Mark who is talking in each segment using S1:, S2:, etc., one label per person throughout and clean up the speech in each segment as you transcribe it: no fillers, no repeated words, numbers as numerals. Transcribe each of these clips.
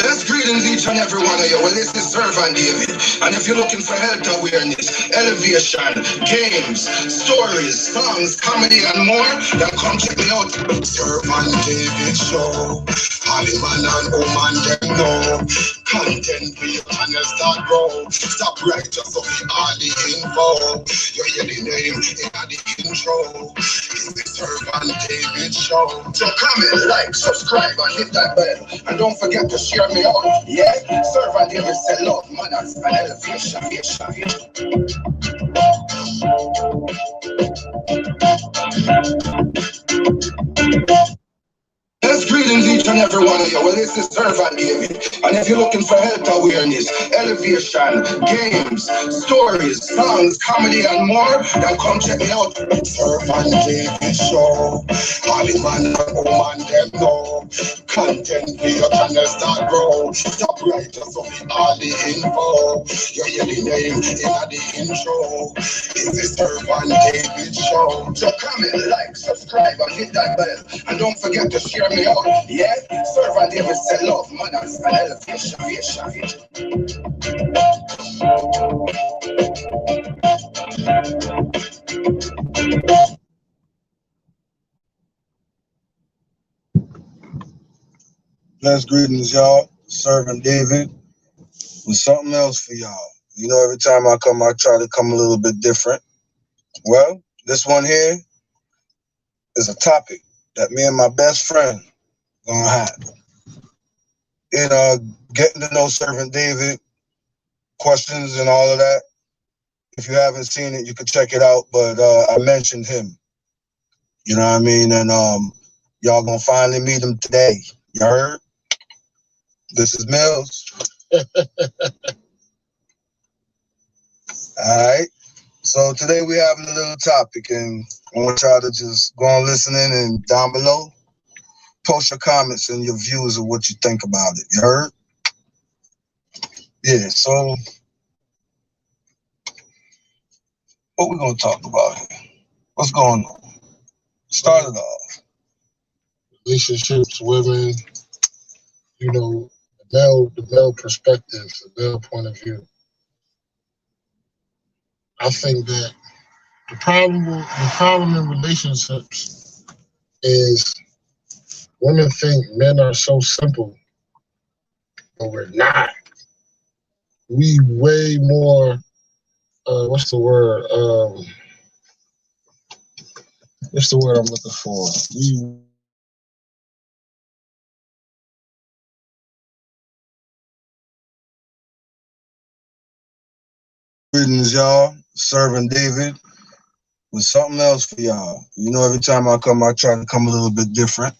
S1: Let's greetings each and every one of you. Well, this is Servant David. And if you're looking for health awareness, elevation, games, stories, songs, comedy, and more, then come check me out. Servant David Show. Holly man and woman, them know. Content we honest and grow. Stop right just so we all the info. You hear the name in the intro. It's the Servant David Show. So comment, like, subscribe, and hit that bell. And don't forget to share me out. Yeah, Servant David said love, manners, and elevation. Let's greetings each and every one of you. Well, this is Servant David. And if you're looking for health awareness, elevation, games, stories, songs, comedy, and more, then come check me out. Servant David Show. Holly man and woman, them know. Content we your channel start grow. Stop right just so we all the info. You hear the name in the intro. It's the Servant David Show. So comment, like, subscribe, and hit that bell. And don't forget to share me out. Yeah, Servant David said love, manners, and elevation. Bless greetings, y'all. Servant David with something else for y'all. You know, every time I come, I try to come a little bit different. Well, this one here is a topic that me and my best friend gonna have. Getting to know Servant David, questions and all of that. If you haven't seen it, you can check it out. But I mentioned him. You know what I mean? And y'all gonna finally meet him today. You heard? This is Mills. All right. So today we having a little topic, and I want y'all to just go on listening and down below, post your comments and your views of what you think about it. You heard? Yeah. So what we gonna talk about here? What's going on? Start it off.
S2: Relationships, women, the male perspective, the male point of view. I think that the problem in relationships is women think men are so simple, but we're not. We way more. What's the word? What's the word I'm looking for?
S1: Greetings, y'all. Servant David with something else for y'all. You know, every time I come, I try to come a little bit different.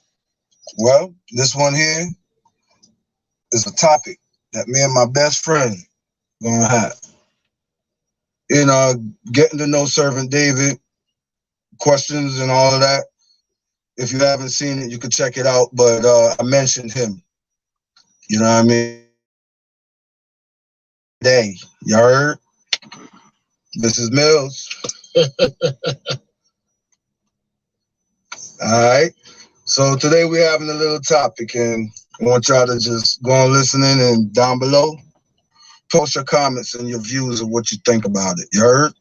S1: Well, this one here is a topic that me and my best friend gonna have. Getting to know Servant David, questions and all of that. If you haven't seen it, you can check it out. But I mentioned him. You know what I mean? Today, you heard? This is Mills. All right. So today we're having a little topic, and I want y'all to just go on listening and down below, post your comments and your views of what you think about it. You heard?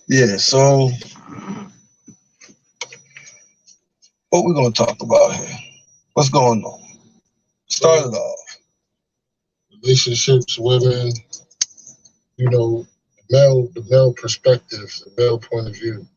S1: Yeah, so what we gonna talk about here? What's going on? Start it off.
S2: Relationships, women, the male perspective, the male point of view.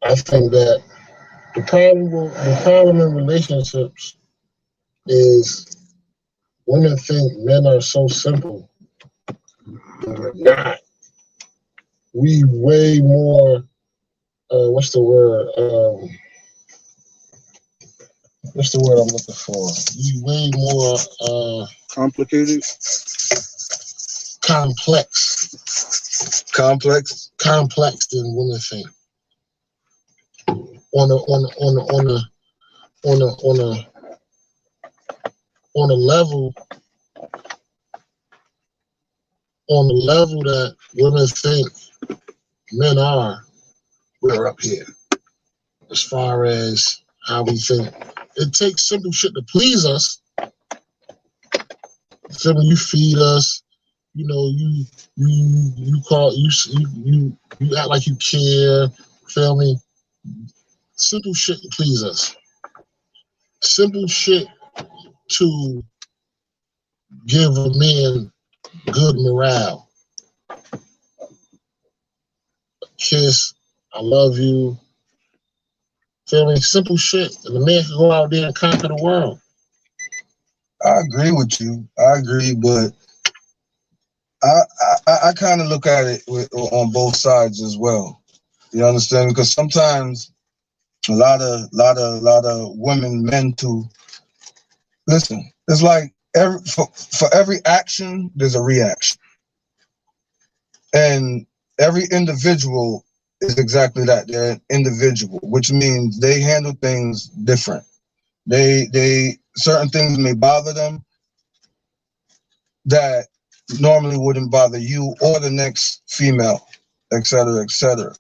S2: I think that the problem in relationships is women think men are so simple, but we're not. We way more. What's the word? What's the word I'm looking for? We way more
S1: Complicated?
S2: complex than women think. On a level that women think men are, we're up here. As far as how we think, it takes simple shit to please us. So when you feed us, you act like you care. Feel me? Simple shit to please us. Simple shit to give a man good morale. A kiss, I love you. Feel me? Simple shit. And the man can go out there and conquer the world.
S1: I agree with you. I agree, but I kind of look at it on both sides as well. You understand? Because sometimes a lot of women, men too. Listen, it's like for every action, there's a reaction, and every individual is exactly that. They're an individual, which means they handle things different. They certain things may bother them that normally wouldn't bother you or the next female, et cetera, et cetera.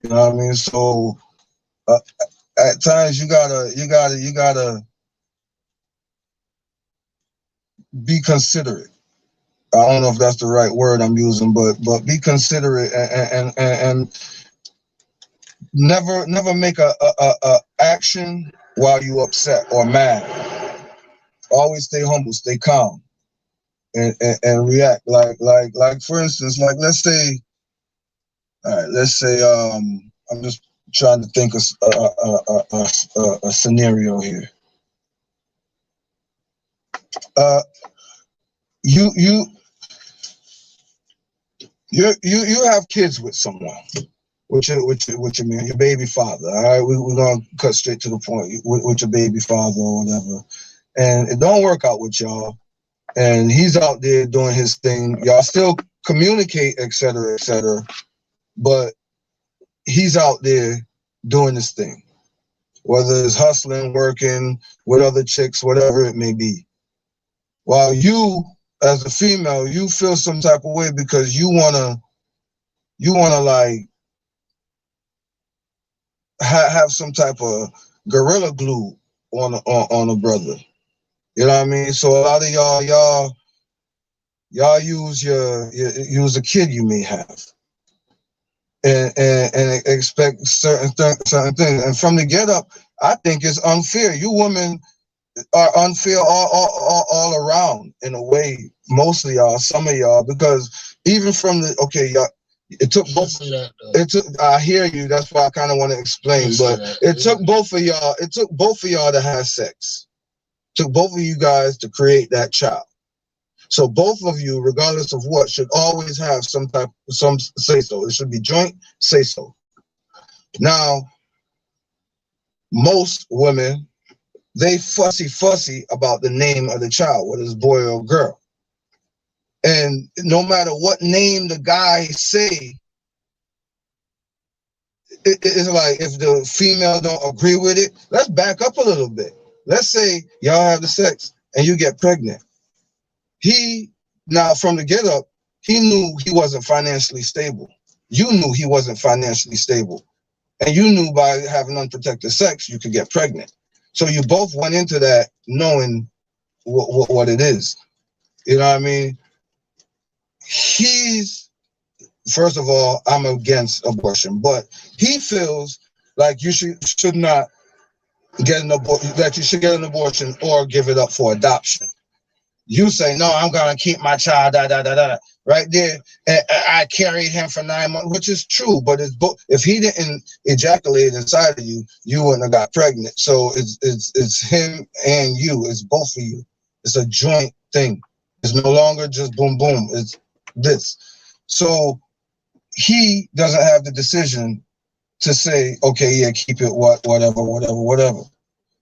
S1: You know what I mean? So at times you gotta be considerate. I don't know if that's the right word I'm using, but be considerate and never make a action while you upset or mad. Always stay humble, stay calm, and react like for instance, like let's say I'm just trying to think of a scenario here. You have kids with someone, with your man, your baby father. All right, we're gonna cut straight to the point with your baby father or whatever, and it don't work out with y'all, and he's out there doing his thing. Y'all still communicate, et cetera, but he's out there doing this thing, whether it's hustling, working with other chicks, whatever it may be. While you, as a female, you feel some type of way because you wanna like have some type of gorilla glue on a brother. You know what I mean? So a lot of y'all use a kid you may have, and expect certain things. And from the get up, I think it's unfair. You women are unfair all around in a way. Most of y'all, some of y'all, because even from the y'all. It took both. It took. I hear you. That's why I kind of want to explain. But it took both of y'all. It took both of y'all to have sex. It took both of you guys to create that child. So both of you, regardless of what, should always have some say so. It should be joint say so. Now, most women, they fussy about the name of the child, whether it's boy or girl. And no matter what name the guy say, it's like if the female don't agree with it, let's back up a little bit. Let's say y'all have the sex and you get pregnant. Now from the get up, he knew he wasn't financially stable. You knew he wasn't financially stable. And you knew by having unprotected sex, you could get pregnant. So you both went into that knowing what it is. You know what I mean? First of all, I'm against abortion, but he feels like you should not get an abortion, that you should get an abortion or give it up for adoption. You say, no, I'm going to keep my child, right there. And I carried him for 9 months, which is true, but it's both. If he didn't ejaculate inside of you, you wouldn't have got pregnant. So it's him and you. It's both of you. It's a joint thing. It's no longer just boom, boom. It's this. So he doesn't have the decision to say, okay, yeah, keep it, whatever.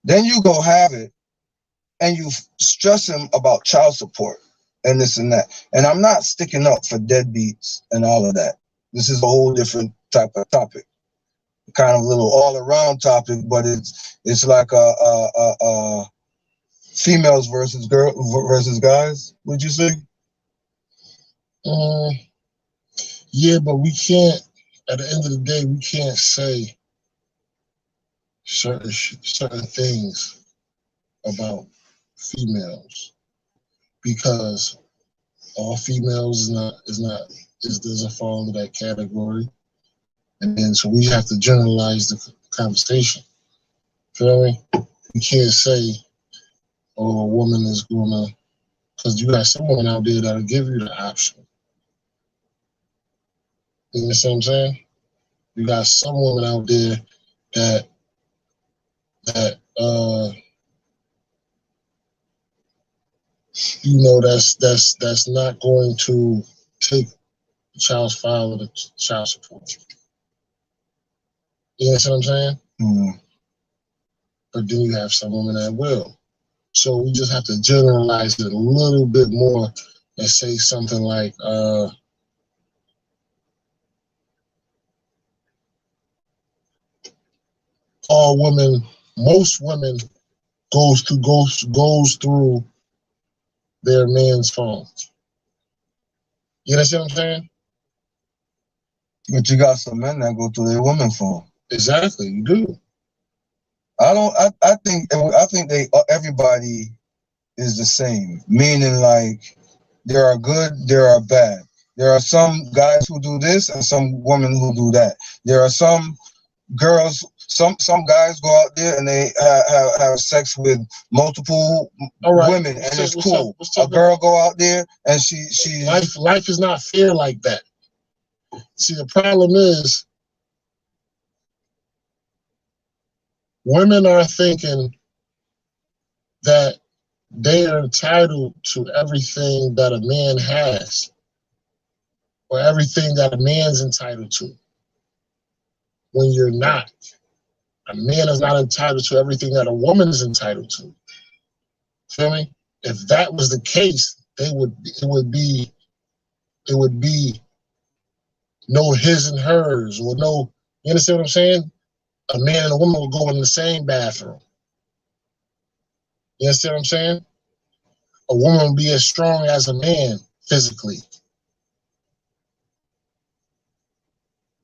S1: Then you go have it and you stress him about child support and this and that. And I'm not sticking up for deadbeats and all of that. This is a whole different type of topic, kind of little all around topic, but it's like a females versus guys, would you say?
S2: Yeah, but we can't, at the end of the day, we can't say certain things about females because all females doesn't fall into that category. And then so we have to generalize the conversation. Feel me? You can't say, oh, a woman is gonna, because you got some women out there that'll give you the option. You understand what I'm saying? You got some women out there that that's not going to take the child's file or the child support. You understand what I'm saying?
S1: Mm.
S2: But then you have some women that will. So we just have to generalize it a little bit more and say something like, most women goes through their man's phone. You understand what I'm saying?
S1: But you got some men that go through their women's phone.
S2: Exactly, you do.
S1: I think everybody is the same. Meaning, like, there are good, there are bad. There are some guys who do this and some women who do that. There are some girls. Some guys go out there and they have sex with multiple women, and it's cool. A girl go out there and she
S2: life is not fair like that. See, the problem is women are thinking that they are entitled to everything that a man has or everything that a man's entitled to, when you're not. A man is not entitled to everything that a woman is entitled to. Feel me? If that was the case, it would be no his and hers, or no You understand what I'm saying? A man and a woman will go in the same bathroom. You understand what I'm saying? A woman will be as strong as a man physically.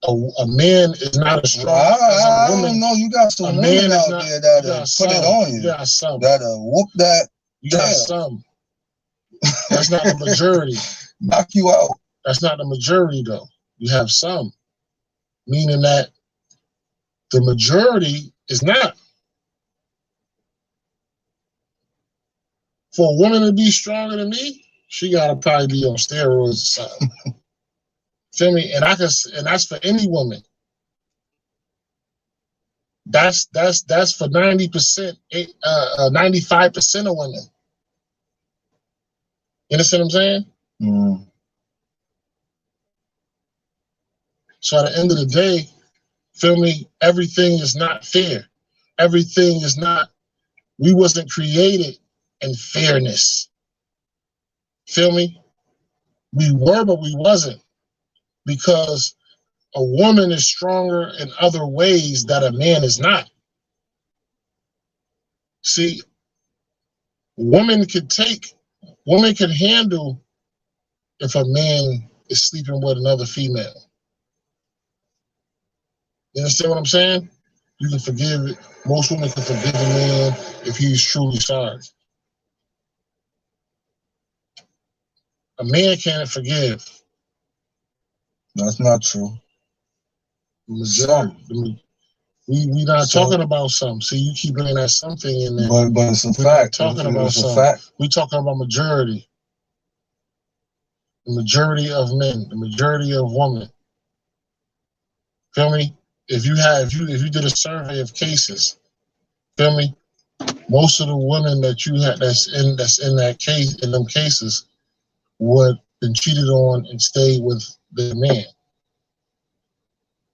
S2: A man is not as strong as a woman.
S1: I don't know. You got some women out there that put it on you.
S2: You got some.
S1: That'll whoop that.
S2: You got some. That's not the majority.
S1: Knock you out.
S2: That's not the majority, though. You have some. Meaning that the majority is not. For a woman to be stronger than me, she gotta probably be on steroids or something. Feel me? And that's for any woman. That's for 90%, 95% of women. You understand what I'm saying?
S1: Mm.
S2: So at the end of the day, feel me, everything is not fair. Everything is not, we wasn't created in fairness. Feel me? We were, but we wasn't. Because a woman is stronger in other ways that a man is not. See, women could handle if a man is sleeping with another female. You understand what I'm saying? You can forgive it. Most women can forgive a man if he's truly sorry. A man can't forgive.
S1: That's not true.
S2: We not talking about something. See, you keep bringing that something in there.
S1: But it's a fact.
S2: Talking about something. We talking about majority. The majority of men, the majority of women. Feel me? If you did a survey of cases, feel me? Most of the women that you had that's in that case, in them cases, would been cheated on and stayed with the man.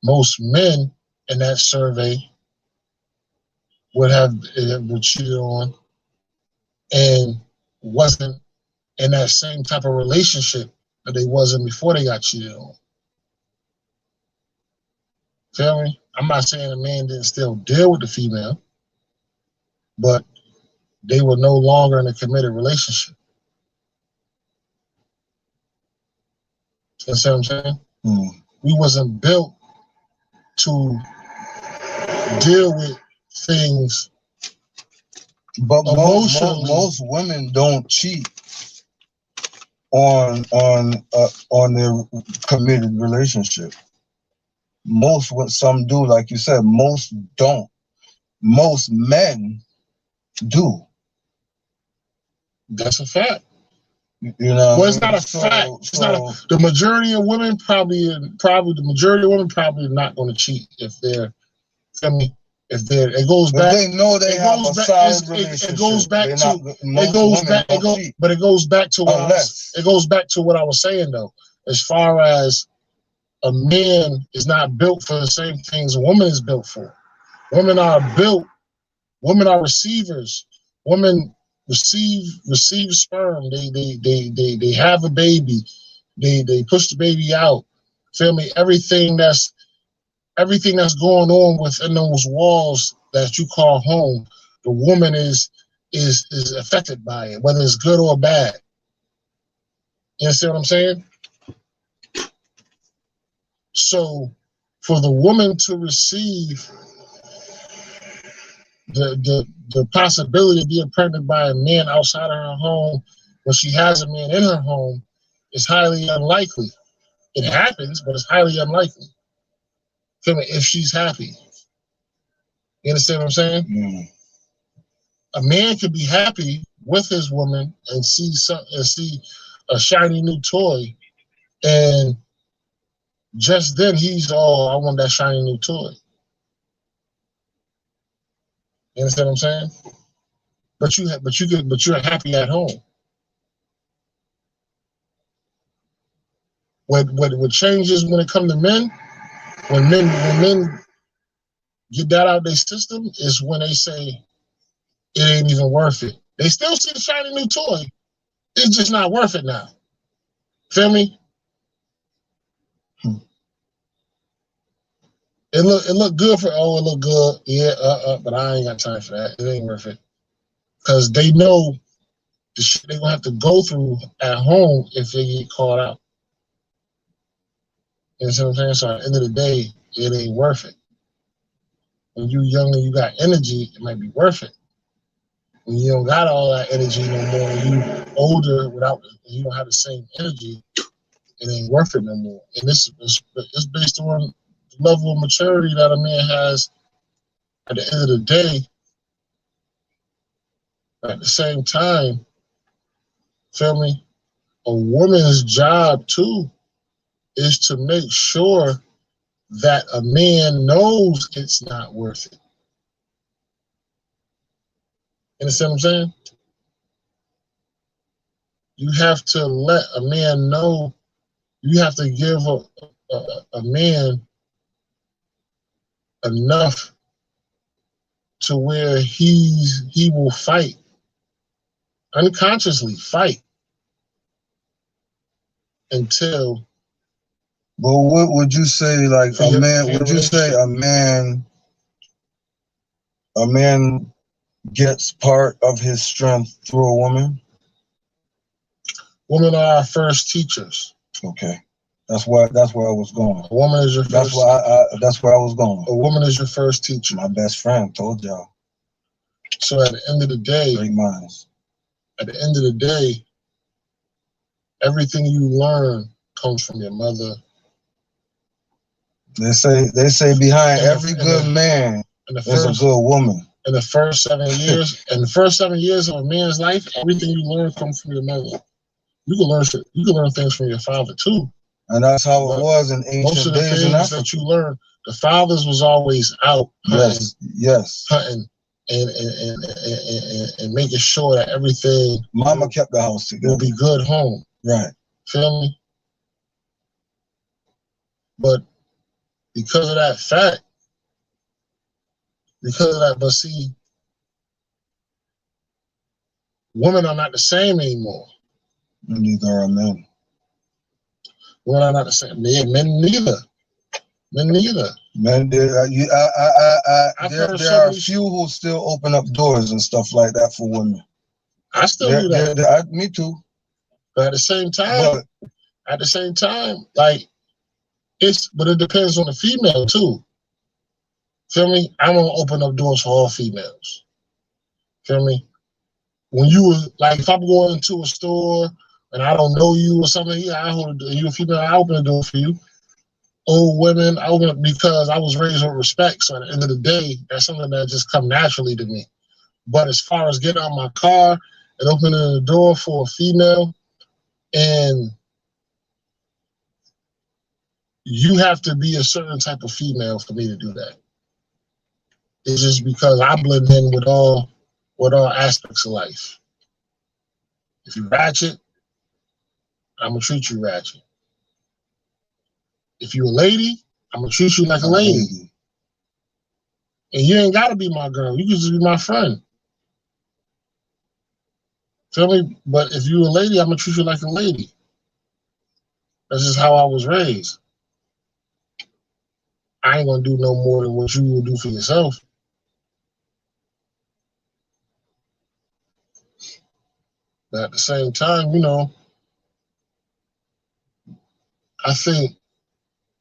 S2: Most men in that survey would have been cheated on and wasn't in that same type of relationship that they wasn't before they got cheated on. Feel me? I'm not saying a man didn't still deal with the female, but they were no longer in a committed relationship. You see what I'm saying?
S1: Mm.
S2: We wasn't built to deal with things.
S1: But most women don't cheat on their committed relationship. Some do, like you said. Most don't. Most men do.
S2: That's a fact.
S1: You know.
S2: Well, it's not a fact. It's not the majority of women probably the majority of women probably not going to cheat if they're. I mean, it goes back.
S1: They know they have a solid relationship.
S2: It goes back to what I was saying though. As far as a man is not built for the same things a woman is built for. Women are receivers. Women receive sperm. They have a baby. They push the baby out. Feel me? Everything that's going on within those walls that you call home, the woman is affected by it, whether it's good or bad. You understand what I'm saying? So for the woman to receive the possibility of being pregnant by a man outside of her home when she has a man in her home is highly unlikely. It happens, but it's highly unlikely. Feel me? If she's happy. You understand what I'm saying?
S1: Mm.
S2: A man could be happy with his woman and see a shiny new toy, and just then he's I want that shiny new toy. You understand what I'm saying? But you're happy at home. What changes when it comes to men? When men get that out of their system is when they say it ain't even worth it. They still see the shiny new toy. It's just not worth it now. Feel me? It look good for, it look good, yeah, but I ain't got time for that. It ain't worth it. Because they know the shit they're gonna have to go through at home if they get caught out. You know what I'm saying? So at the end of the day, it ain't worth it. When you young and you got energy, it might be worth it. When you don't got all that energy no more, when you older you don't have the same energy, it ain't worth it no more. And this is it's based on the level of maturity that a man has at the end of the day. At the same time, feel me? A woman's job too is to make sure that a man knows it's not worth it. You understand what I'm saying? You have to let a man know. You have to give a man enough to where he will fight, unconsciously fight, until.
S1: But what would you say, like a man? Would you say a man gets part of his strength through a woman?
S2: Women are our first teachers.
S1: Okay, that's where I was going.
S2: A woman is your first.
S1: That's where I was going.
S2: A woman is your first teacher.
S1: My best friend told y'all.
S2: So at the end of the day,
S1: great minds.
S2: At the end of the day, everything you learn comes from your mother.
S1: They say behind every good man there's a good woman.
S2: In the first 7 years, of a man's life, everything you learn comes from your mother. You can learn shit. You can learn things from your father too.
S1: And that's how it was in ancient days in Africa. Most of the things that you learn,
S2: the fathers was always out hunting, hunting and making sure that everything.
S1: Mama kept the house together.
S2: Will be good home.
S1: Right.
S2: Feel me? But because of that fact, but see, women are not the same anymore.
S1: Neither are men.
S2: Women are not the same. Men neither. Men,
S1: there are a few who still open up doors and stuff like that for women.
S2: I still do that.
S1: Me too.
S2: But at the same time, like but it depends on the female too. Feel me? I'm gonna open up doors for all females. Feel me? When you were like, if I'm going into a store and I don't know you or something, I hold you a female, I open the door for you. Old women, I open it because I was raised with respect. So at the end of the day, that's something that just come naturally to me. But as far as getting out my car and opening the door for a female, and you have to be a certain type of female for me to do that. It's just because I blend in with all aspects of life. If you ratchet, I'm gonna treat you ratchet. If you a lady, I'm gonna treat you like a lady. And you ain't gotta be my girl. You can just be my friend. Feel me? But if you a lady, I'm gonna treat you like a lady. That's just how I was raised. I ain't gonna do no more than what you will do for yourself. But at the same time, you know, I think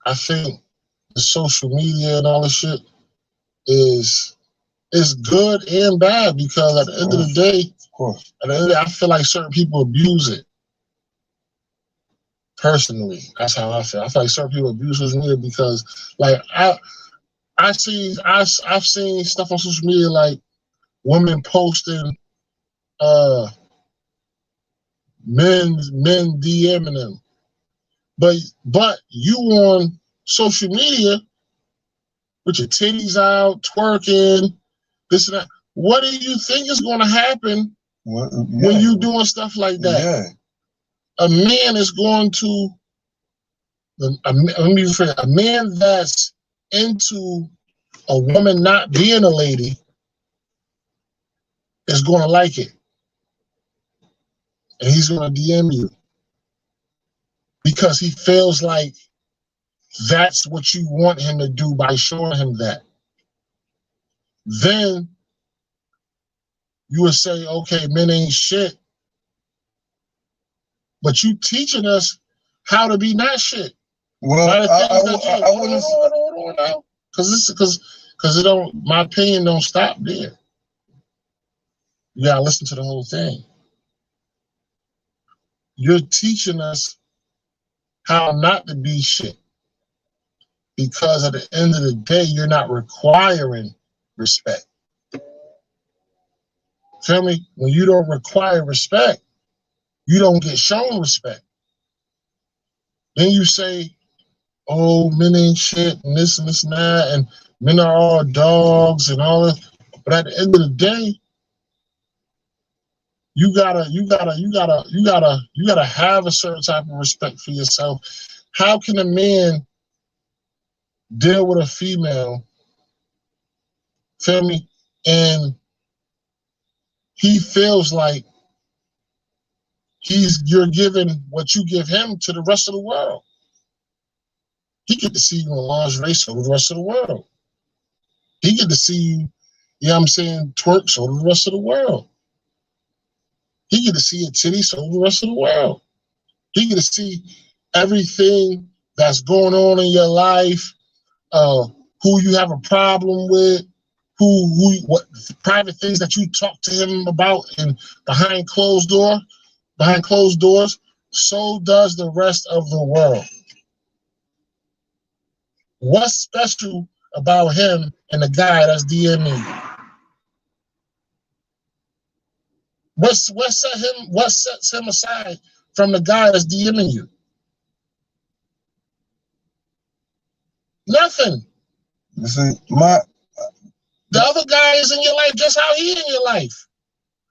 S2: the social media and all this shit is good and bad, because at the end of the day, I feel like certain people abuse it. Personally, that's how I feel. I feel like certain people abuse social media because, like, I've seen stuff on social media like women posting men DMing them. But you on social media with your titties out, twerking, this and that. What do you think is going to happen when you doing stuff like that?
S1: Yeah.
S2: A man is going to, a man that's into a woman not being a lady is going to like it. And he's going to DM you because he feels like that's what you want him to do by showing him that. Then you would say, okay, men ain't shit, but you teaching us how to be not shit.
S1: Well, I wouldn't.
S2: Because it don't. My opinion don't stop there. You gotta listen to the whole thing. You're teaching us how not to be shit, because at the end of the day, you're not requiring respect. Feel me? When you don't require respect, you don't get shown respect. Then you say, oh, men ain't shit and this and that, and men are all dogs and all that. But at the end of the day, you gotta have a certain type of respect for yourself. How can a man deal with a female, feel me, and he feels like you're giving what you give him to the rest of the world? He get to see you in lingerie, so the rest of the world. He get to see you, you know what I'm saying, twerk, so the rest of the world. He get to see your titty, so the rest of the world. He get to see everything that's going on in your life, who you have a problem with, what private things that you talk to him about and behind closed doors. So does the rest of the world. What's special about him and the guy that's DMing you? What sets him aside from the guy that's DMing you? Nothing.
S1: You see,
S2: the other guy is in your life just how he in your life.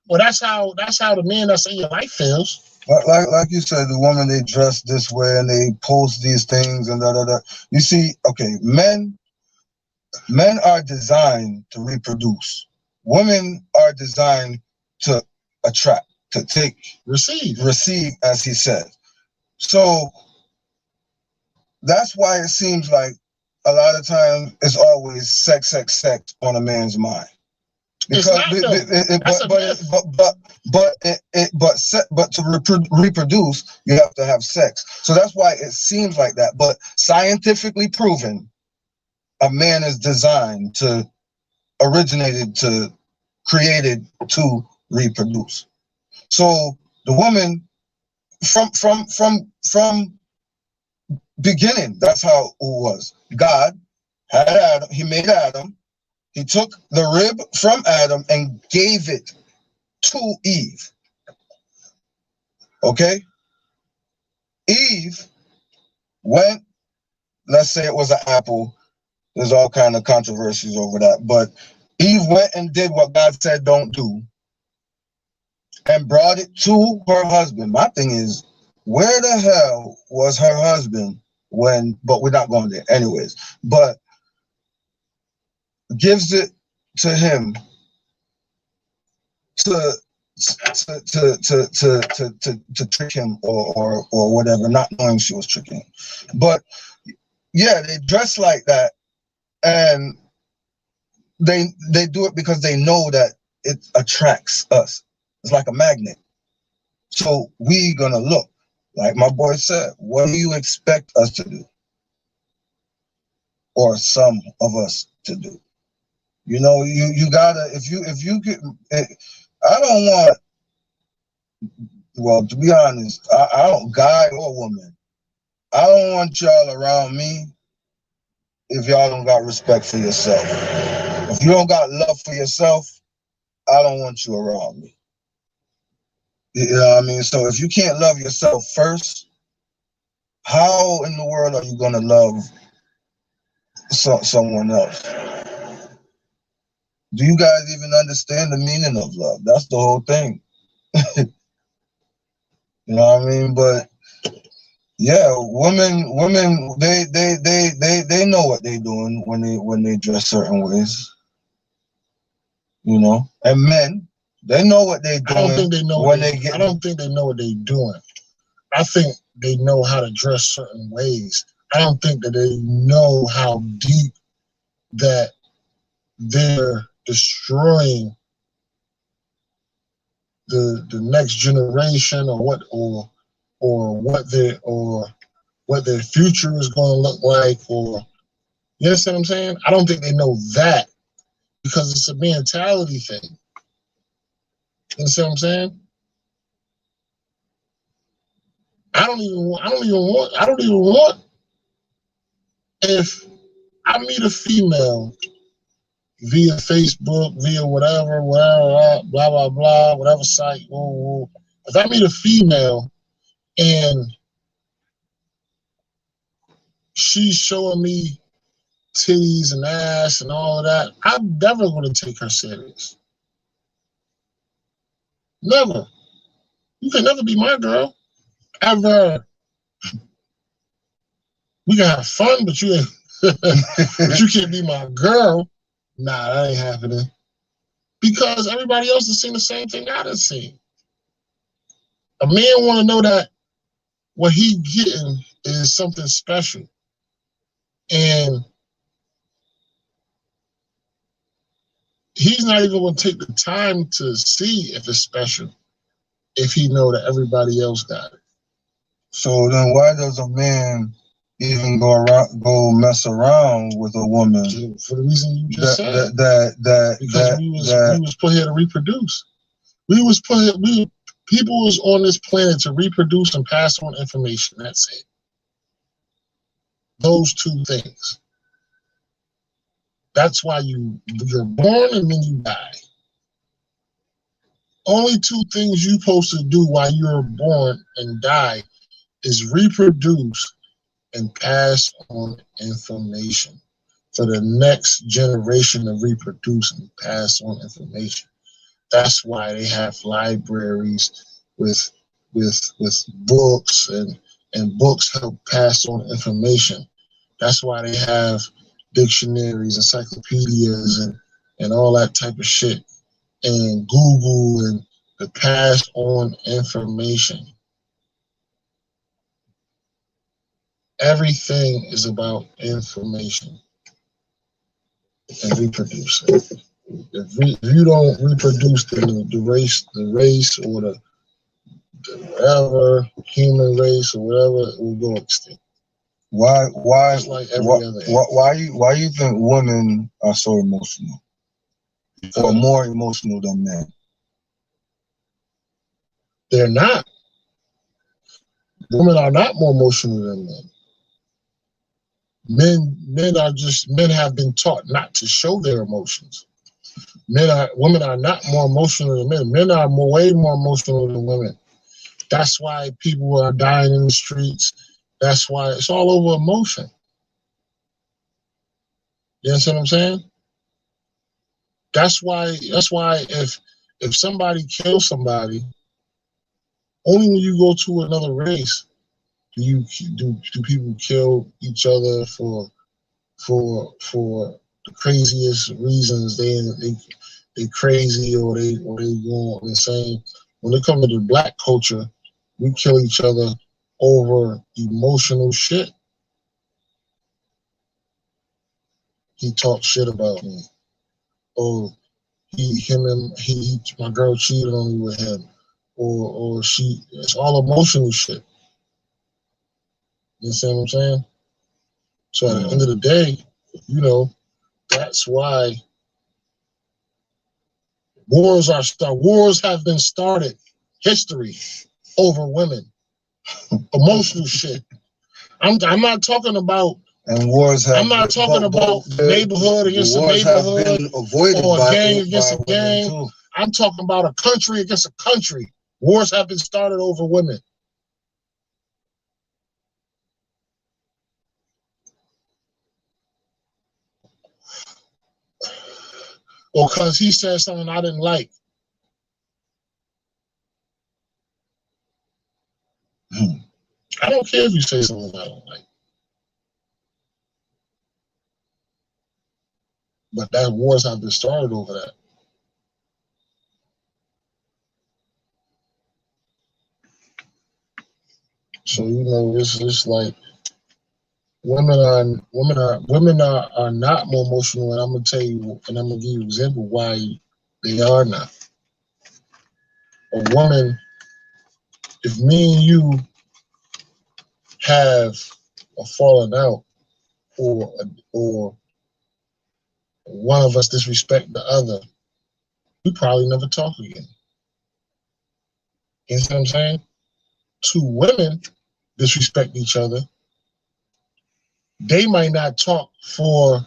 S2: Well, that's how the man that's in your life feels.
S1: Like you said, the woman, they dress this way and they post these things and da. You see, okay, men are designed to reproduce. Women are designed to attract, to take, receive, as he said. So that's why it seems like a lot of times it's always sex on a man's mind. Because but to reproduce, you have to have sex. So that's why it seems like that. But scientifically proven, a man is designed to, created to reproduce. So the woman, from beginning, that's how it was. God had Adam. He made Adam. He took the rib from Adam and gave it to Eve. Okay? Eve went, let's say it was an apple. There's all kind of controversies over that. But Eve went and did what God said don't do and brought it to her husband. My thing is, where the hell was her husband but we're not going there anyways. But gives it to him to trick him or whatever, not knowing she was tricking him. But yeah, they dress like that, and they do it because they know that it attracts us. It's like a magnet. So we gonna look, like my boy said, what do you expect us to do? Or some of us to do? You know, you gotta, if you get, I don't want, well, to be honest, I don't, guy or woman, I don't want y'all around me if y'all don't got respect for yourself. If you don't got love for yourself, I don't want you around me. You know what I mean? So if you can't love yourself first, how in the world are you gonna love someone else? Do you guys even understand the meaning of love? That's the whole thing. You know what I mean? But yeah, women, they know what they're doing when they dress certain ways. You know, and men, they know what they're doing. I don't think they know what they're doing. I think they know how to dress certain ways
S2: I don't think that they know how deep that they're destroying the next generation, or what their future is going to look like, or you understand what I'm saying? I don't think they know that, because it's a mentality thing. You understand what I'm saying? I don't even want if I meet a female via Facebook, via whatever, blah, blah, blah, whatever site, if I meet a female and she's showing me titties and ass and all of that, I'm never going to take her serious. Never. You can never be my girl. Ever. We can have fun, but you but you can't be my girl. Nah, that ain't happening. Because everybody else has seen the same thing I done seen. A man want to know that what he getting is something special. And he's not even going to take the time to see if it's special if he know that everybody else got it.
S1: So then why does a man even go mess around with a woman?
S2: For the reason you just said.
S1: Because
S2: we was put here to reproduce. People was on this planet to reproduce and pass on information. That's it. Those two things. That's why you're born and then you die. Only two things you're supposed to do while you're born and die is reproduce and pass on information for the next generation to reproduce and pass on information. That's why they have libraries with books, and books help pass on information. That's why they have dictionaries, encyclopedias, and all that type of shit, and Google, and to pass on information. Everything is about information and reproducing. If you don't reproduce, then the race or the whatever human race or whatever, it will go extinct.
S1: Why
S2: like
S1: why you think women are so emotional, or more emotional than men?
S2: They're not. Women are not more emotional than men. Men have been taught not to show their emotions. Women are not more emotional than men. Men are way more emotional than women. That's why people are dying in the streets. That's why it's all over emotion. You understand what I'm saying? That's why if somebody kills somebody, only when you go to another race do people kill each other for the craziest reasons. They crazy, or they go insane. When it comes to the black culture, we kill each other over emotional shit. He talked shit about me. Or my girl cheated on me with him. Or she, it's all emotional shit. You understand what I'm saying? So at the end of the day, that's why wars have been started. History over women. Emotional shit. I'm not talking about.
S1: And wars have.
S2: I'm not talking about neighborhood against a neighborhood or a gang against a gang. I'm talking about a country against a country. Wars have been started over women. Or because he said something I didn't like. I don't care if you say something I don't like. But that wars have been started over that. So it's just like women are not more emotional, and I'm gonna tell you, and I'm gonna give you an example why they are not. A woman, if me and you have a falling out, or one of us disrespect the other, we probably never talk again. You see what I'm saying? Two women disrespect each other. They might not talk for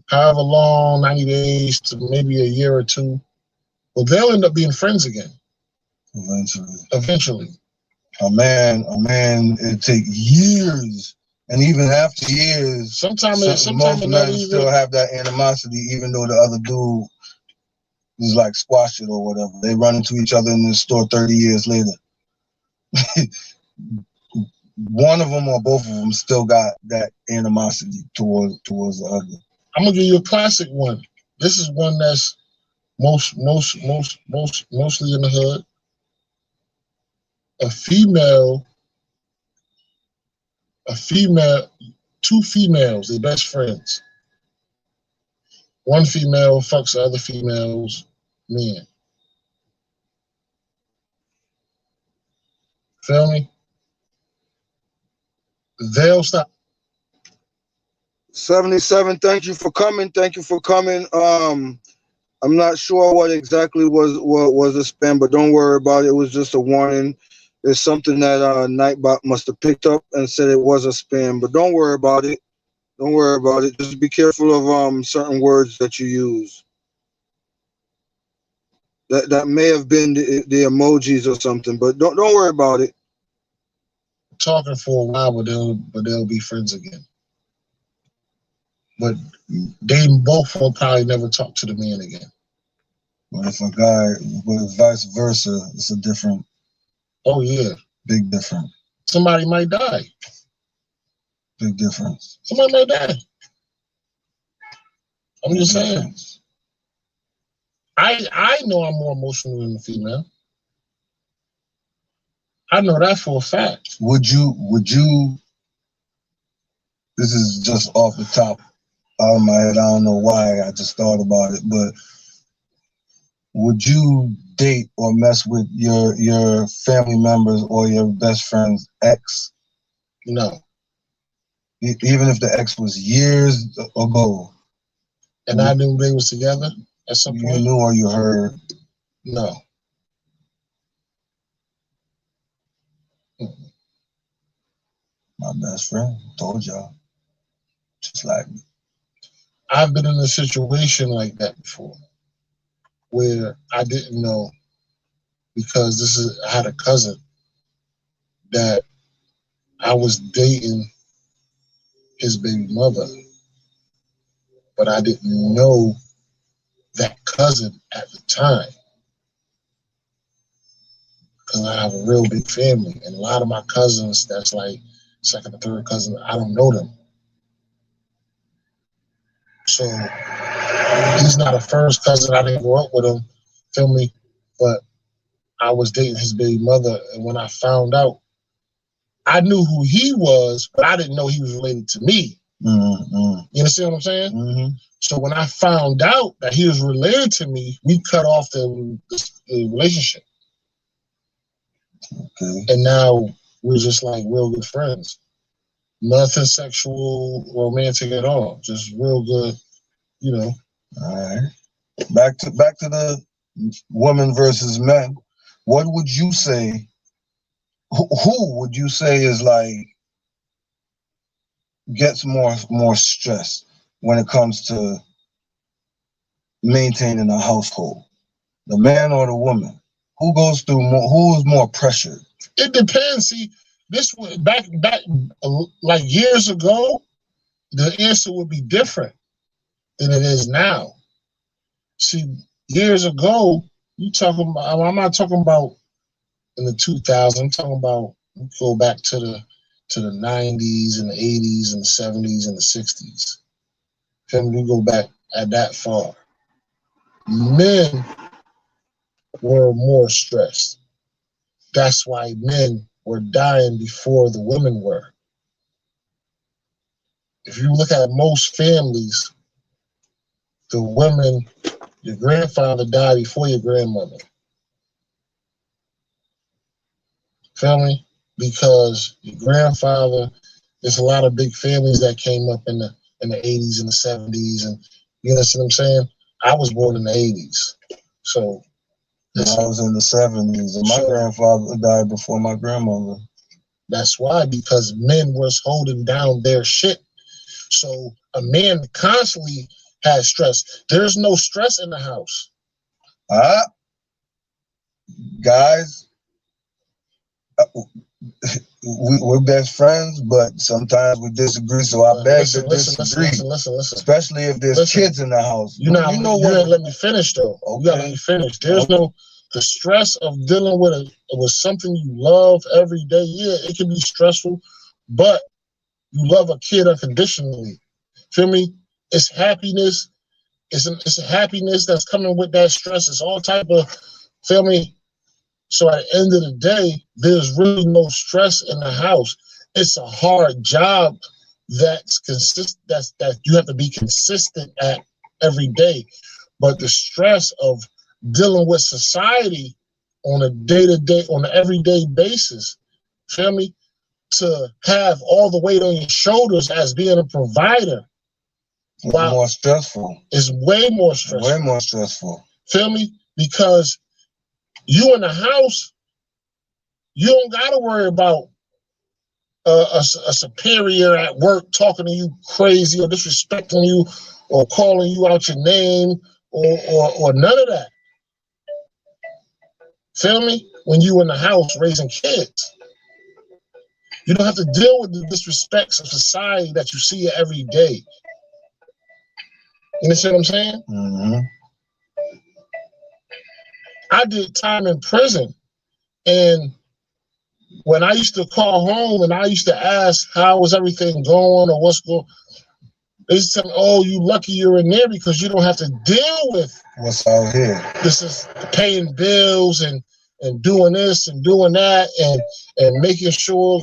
S2: however long, 90 days to maybe a year or two, but they'll end up being friends again. Eventually.
S1: A man, it take years, and even after years,
S2: sometimes
S1: most men still have that animosity, even though the other dude is like squash it or whatever. They run into each other in the store 30 years later. One of them or both of them still got that animosity towards the other.
S2: I'm gonna give you a classic one. This is one that's mostly in the hood. Two females, they're best friends. One female fucks the other female's man. Feel me? They'll stop.
S1: 77, thank you for coming. I'm not sure what exactly was a spam, but don't worry about it. It was just a warning. It's something that Nightbot must have picked up and said it was a spam, but don't worry about it. Just be careful of certain words that you use. That may have been the emojis or something, but don't worry about it.
S2: Talking for a while, but they'll be friends again. But they both will probably never talk to the man again. But if vice versa, it's a different. Oh yeah, big difference. Somebody might die. Big difference. Somebody might die. I'm just saying. I know I'm more emotional than the female. I know that for a fact. Would you? This is just off the top of my head. I don't know why. I just thought about it, but would you date or mess with your family members or your best friend's ex? No. Even if the ex was years ago. And I knew they was together at some point? You knew or you heard? No. My best friend told y'all. Just like me. I've been in a situation like that before, where I didn't know, because I had a cousin that I was dating his baby mother, but I didn't know that cousin at the time, because I have a real big family, and a lot of my cousins, that's like second or third cousin, I don't know them. So he's not a first cousin. I didn't grow up with him, feel me? But I was dating his baby mother, and when I found out, I knew who he was, but I didn't know he was related to me. Mm-hmm. You understand what I'm saying? Mm-hmm. So when I found out that he was related to me, we cut off the relationship. Okay. And now we're just like real good friends. Nothing sexual, romantic at all. Just real good, you know. All right. Back to the women versus men. What would you say? Who would you say is like gets more stress when it comes to maintaining a household? The man or the woman? Who goes through more? Who is more pressured? It depends. See, this back like years ago, the answer would be different than it is now. See, years ago, I'm not talking about in the 2000s. I'm talking about, go back to the 90s and the 80s and the 70s and the 60s. Can we go back at that far? Men were more stressed. That's why men were dying before the women were. if you look at most families, the women, your grandfather died before your grandmother. Feel me? Because your grandfather, there's a lot of big families that came up in the 80s and the 70s, and you understand what I'm saying? I was born in the 80s, so
S1: I was in the 70s, and my grandfather died before my grandmother.
S2: That's why, because men was holding down their shit. So a man constantly has stress. There's no stress in the house.
S1: Guys, we're best friends, but sometimes we disagree. So I beg to disagree. Listen. Especially if there's kids in the house.
S2: You ain't let me finish though. Okay. You gotta let me finish. There's no the stress of dealing with something you love every day. Yeah, it can be stressful, but you love a kid unconditionally. Feel me? It's happiness. It's a happiness that's coming with that stress. It's all type of, feel me? So at the end of the day, there's really no stress in the house. It's a hard job that's that you have to be consistent at every day. But the stress of dealing with society on a day-to-day, on an everyday basis, feel me? To have all the weight on your shoulders as being a provider.
S1: Wow. More stressful.
S2: It's way more stressful.
S1: Way more stressful.
S2: Feel me? Because you in the house, you don't got to worry about a superior at work talking to you crazy or disrespecting you or calling you out your name or none of that. Feel me? When you in the house raising kids, you don't have to deal with the disrespects of society that you see every day. You understand what I'm saying?
S1: Mm-hmm.
S2: I did time in prison, and when I used to call home and I used to ask how was everything going or what's going, they used to tell me, "Oh, you lucky you're in there because you don't have to deal with
S1: what's out here.
S2: This is paying bills and doing this and doing that and making sure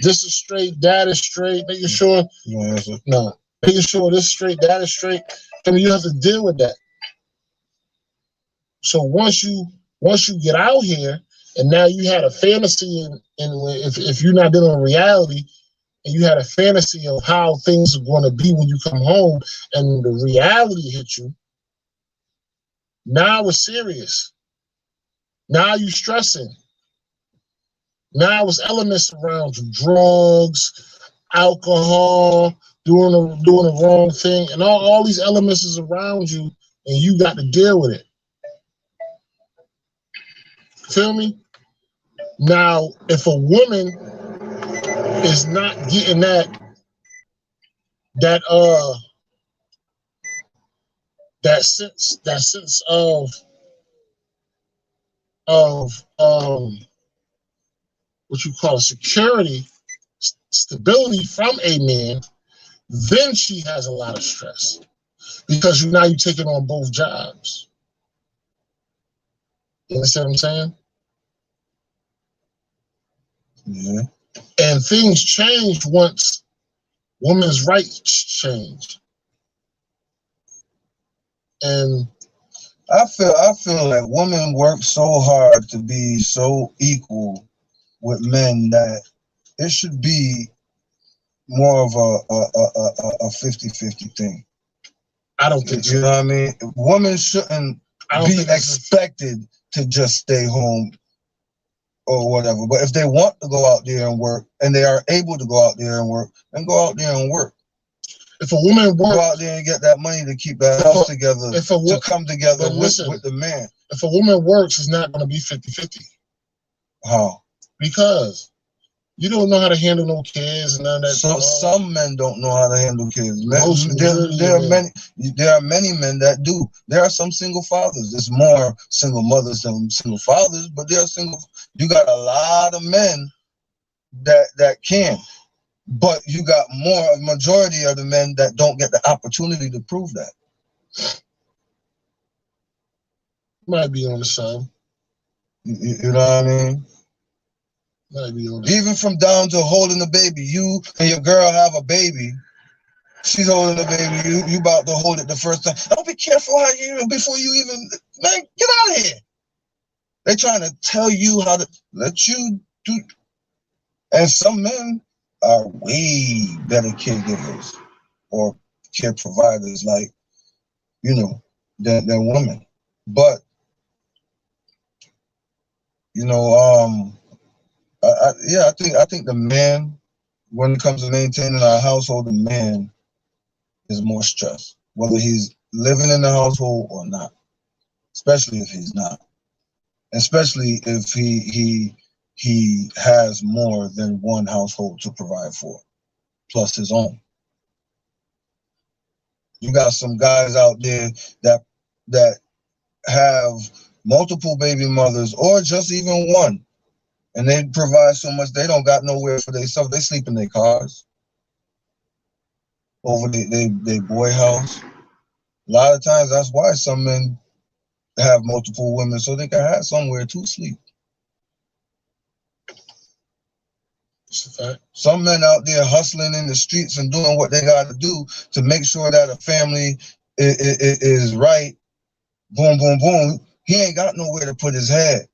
S2: this is straight, that is straight, making sure making sure this is straight, that is straight." I mean, you have to deal with that. So once you get out here, and now you had a fantasy, and if you're not dealing with reality, and you had a fantasy of how things are going to be when you come home, and the reality hits you, now it's serious. Now you stressing. Now it's elements around you, drugs, alcohol, doing the wrong thing, and all these elements is around you, and you got to deal with it. Feel me? Now, if a woman is not getting that sense of what you call security, stability from a man, then she has a lot of stress because now you're taking on both jobs. You understand what I'm saying?
S1: Yeah.
S2: And things change once women's rights change. And
S1: I feel like women work so hard to be so equal with men that it should be more of a 50-50 thing.
S2: I don't think so.
S1: You know what I mean? Women shouldn't be expected to just stay home or whatever. But if they want to go out there and work, and they are able to go out there and work, then go out there and work.
S2: If a woman works,
S1: go out there and get that money to keep that house together, to come together with the man.
S2: If a woman works, it's not going to be 50-50.
S1: How?
S2: Because you don't know how to handle no kids and none of that.
S1: So some men don't know how to handle kids. There are many men that do. There are some single fathers. There's more single mothers than single fathers, but there are you got a lot of men that can. But you got a majority of the men that don't get the opportunity to prove that.
S2: Might be on the side.
S1: You know what I mean?
S2: Might be on
S1: Even from down to holding a baby. You and your girl have a baby, She's holding the baby. You about to hold it the first time. Don't be careful how you before you even, man, get out of here. They're trying to tell you how to let you do. And some men are way better caregivers or care providers, like, than women. But I think the man, when it comes to maintaining our household, the man is more stressed, whether he's living in the household or not. Especially if he's not, especially if he has more than one household to provide for, plus his own. You got some guys out there that have multiple baby mothers or just even one, and they provide so much they don't got nowhere for themselves. They sleep in their cars, over their boy house. A lot of times that's why some men have multiple women, so they can have somewhere to sleep. Some men out there hustling in the streets and doing what they got to do to make sure that a family is right. Boom, boom, boom. He ain't got nowhere to put his head.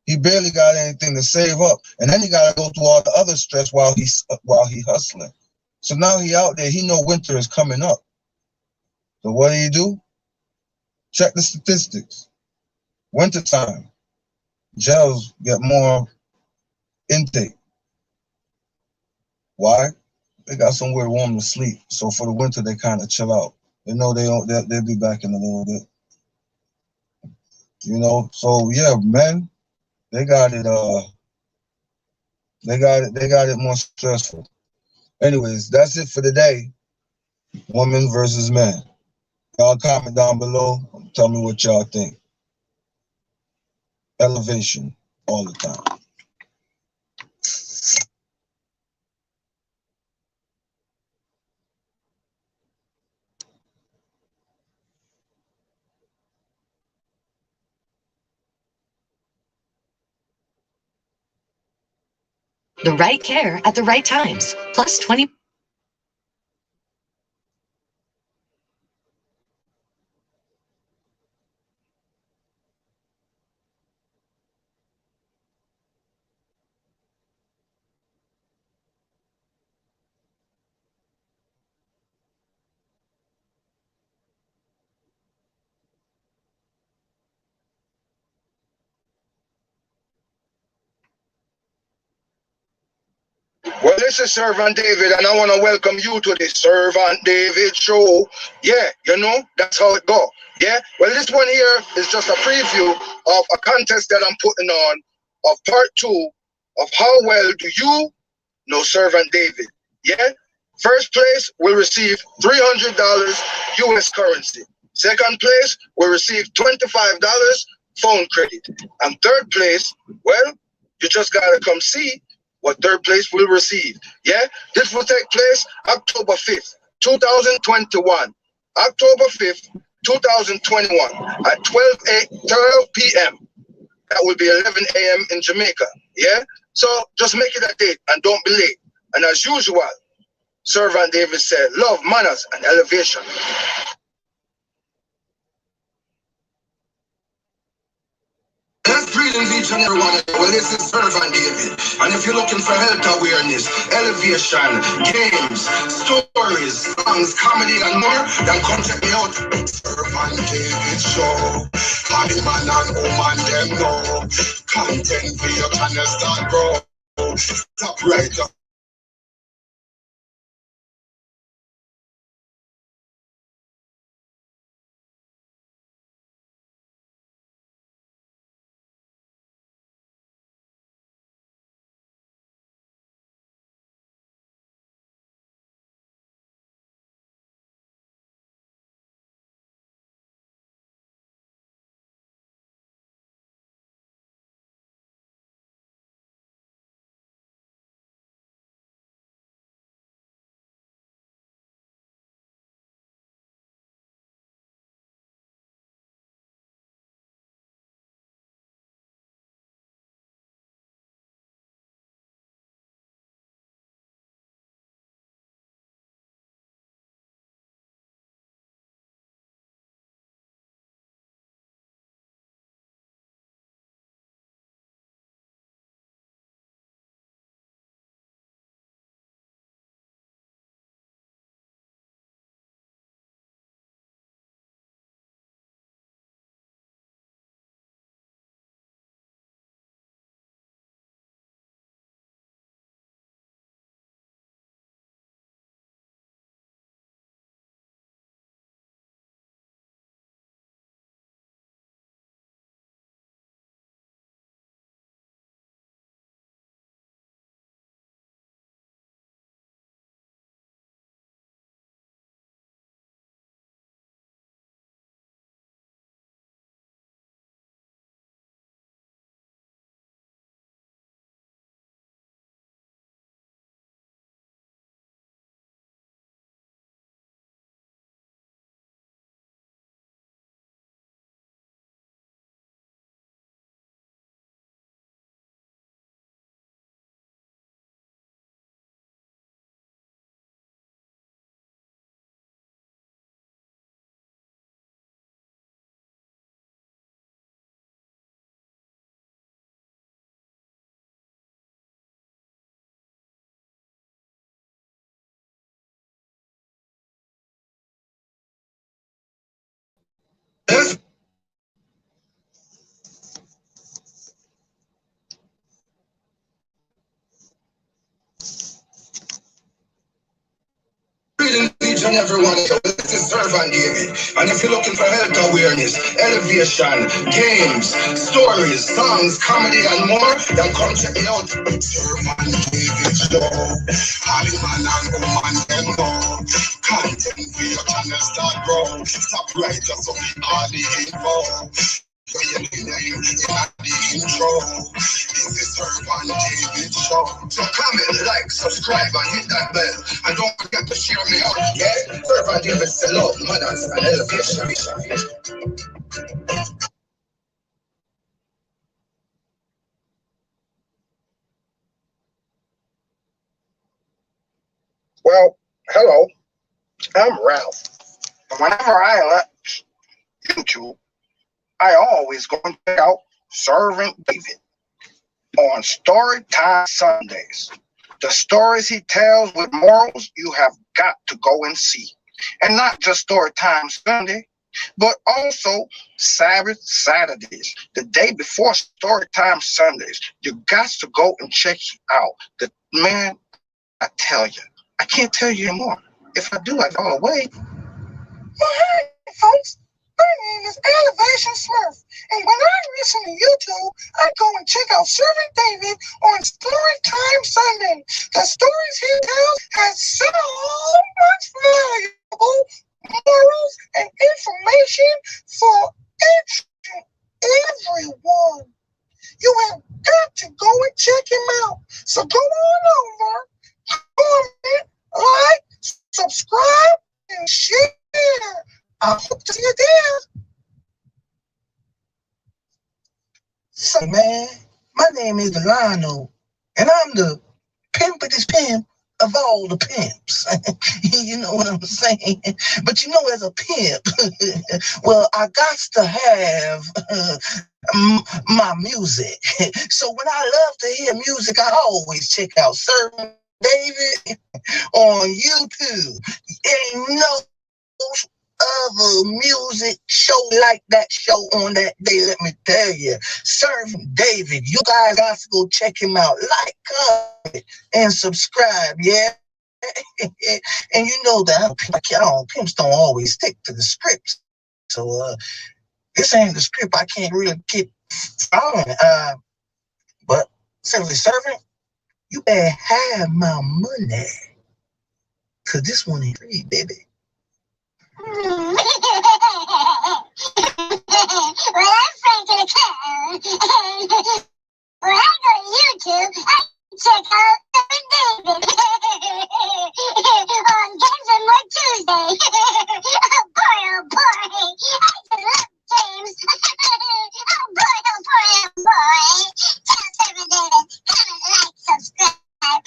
S1: He barely got anything to save up, and then he got to go through all the other stress while he hustling. So now he out there. He know winter is coming up. So what do? Check the statistics. Wintertime, jails get more intake. Why? They got somewhere warm to sleep. So for the winter, they kind of chill out. They know they'll be back in a little bit. So yeah, men, they got it. They got it more stressful. Anyways, that's it for today. Women versus men. Y'all comment down below. Tell me what y'all think. Elevation all the time.
S3: The right care at the right times. Plus 20.
S1: Well, this is Servant David, and I want to welcome you to the Servant David show. Yeah, that's how it go. Yeah, well, this one here is just a preview of a contest that I'm putting on of part 2 of how well do you know Servant David. Yeah, first place will receive $300 US currency. Second place will receive $25 phone credit. And third place, well, you just gotta come see what third place will receive. Yeah, this will take place October 5th, 2021. October 5th, 2021 at 12 p.m. That will be 11 a.m. in Jamaica. Yeah, so just make it a date and don't be late. And as usual, Servant David said, love, manners, and elevation. Let's greetings each and every one. Well, this is Servant David. And if you're looking for health awareness, elevation, games, stories, songs, comedy, and more, then come check me out. Servant David Show. How the man and woman them know. Content for your channel start grow. Stop right up. Let's greetings each and every one of you. This is Servant David. And if you're looking for health awareness, elevation, games, stories, songs, comedy, and more, then come check it out. Servant David Show. All man and woman, them know. Content for your channel start grow. Stop right just so we all the info. Your name in the intro. This is Servant David Show. So comment, like, subscribe, and hit that bell. And don't forget to share me out, yeah? Servant David sell out mothers and elevation.
S4: Well, hello, I'm Ralph. And whenever I elect YouTube, I always go and check out Servant David on Storytime Sundays. The stories he tells with morals you have got to go and see. And not just Storytime Sunday, but also Sabbath Saturdays, the day before Storytime Sundays. You got to go and check it out. The man, I tell you, I can't tell you anymore. If I do, I go away. Well, hey, folks. My name is Elevation Smurf, and when I listen to YouTube, I go and check out Servant David on Storytime Sunday. The stories he tells has so much valuable morals and information for each and everyone. You have got to go and check him out. So go on over, comment, like, subscribe, and share. I hope to see you there. So, man, my name is Delano, and I'm the pimpest pimp of all the pimps. You know what I'm saying? But you know, as a pimp, well, I got to have my music. So when I love to hear music, I always check out Servant David on YouTube. Ain't no other music show like that show on that day, let me tell you. Servant David, you guys got to go check him out. Like, comment, and subscribe, yeah? And you know that pimps don't always stick to the scripts. So this ain't the script. I can't really keep following. But simply, Servant, you better have my money. Cause this one ain't free, baby.
S5: Well, I'm Frank in a car. When I go to YouTube, I check out Servant David on Games and More Tuesday. Oh boy, I just love games. Oh boy, tell Servant David, comment, like, subscribe. Oh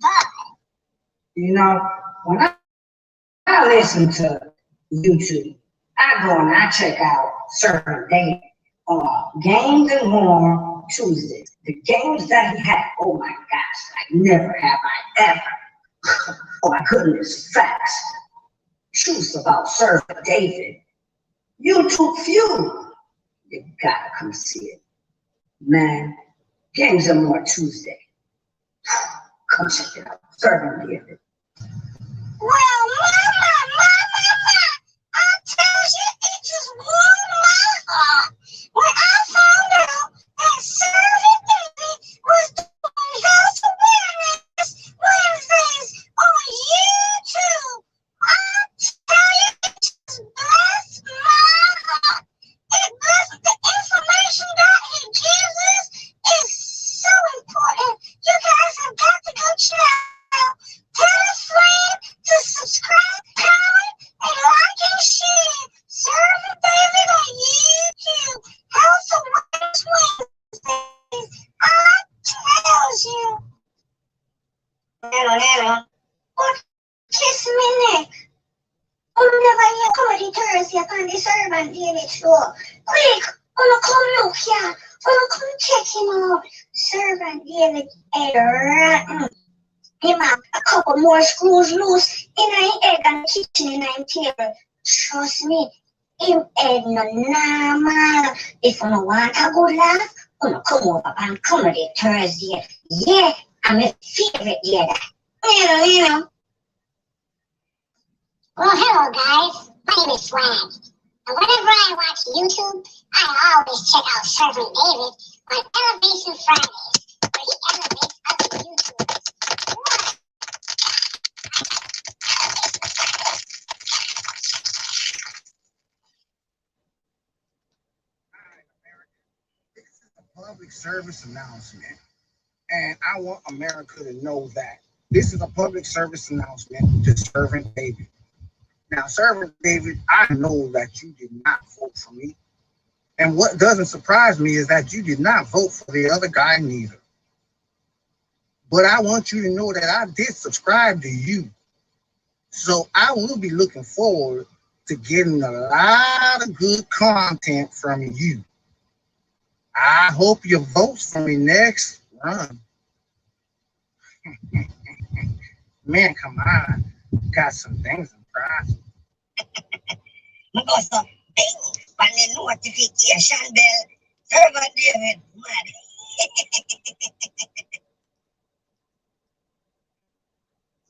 S5: boy.
S6: You know, when I listen to YouTube, I go and I check out Servant David on Games and More Tuesdays. The games that he had, oh my gosh, like never have I ever. Oh my goodness, facts. Truths about Servant David. YouTube Feud. You gotta come see it. Man, Games and More Tuesday. Come check it out. Servant David.
S5: Well, mama, I tell you, it just warmed my heart when I found out that Servant David was doing health awareness Wednesdays on YouTube. I tell you, it just blessed my heart. It blessed the information that he gives us is so important. You guys have got to go check out. Tell a friend to subscribe, comment, and like and share. Servant David on YouTube. Health Awareness Wednesdays. I tells you. Hello. Oh, kiss me neck. Whenever you come to Thursday upon the Servant David show, quick, come look here. Come check him out. Servant David rotten. Him have a couple more screws loose in my head and kitchen in my table. Trust me,
S6: normal. If you want a good laugh, you come over and Comedy Thursday. Yeah, I'm a favorite, yeah. You know.
S5: Well, hello guys. My name is Swag. And whenever I watch YouTube, I always check out Servant David on Elevation Fridays, where he elevates other YouTubers. What?
S4: This is a public service announcement, and I want America to know that this is a public service announcement to Servant David. Now, Servant David, I know that you did not vote for me. And what doesn't surprise me is that you did not vote for the other guy neither. But I want you to know that I did subscribe to you. So I will be looking forward to getting a lot of good content from you. I hope you vote for me next run. Man, come on. Got some things in prize.
S6: Because the bing on the notification bell, Servant David, mad.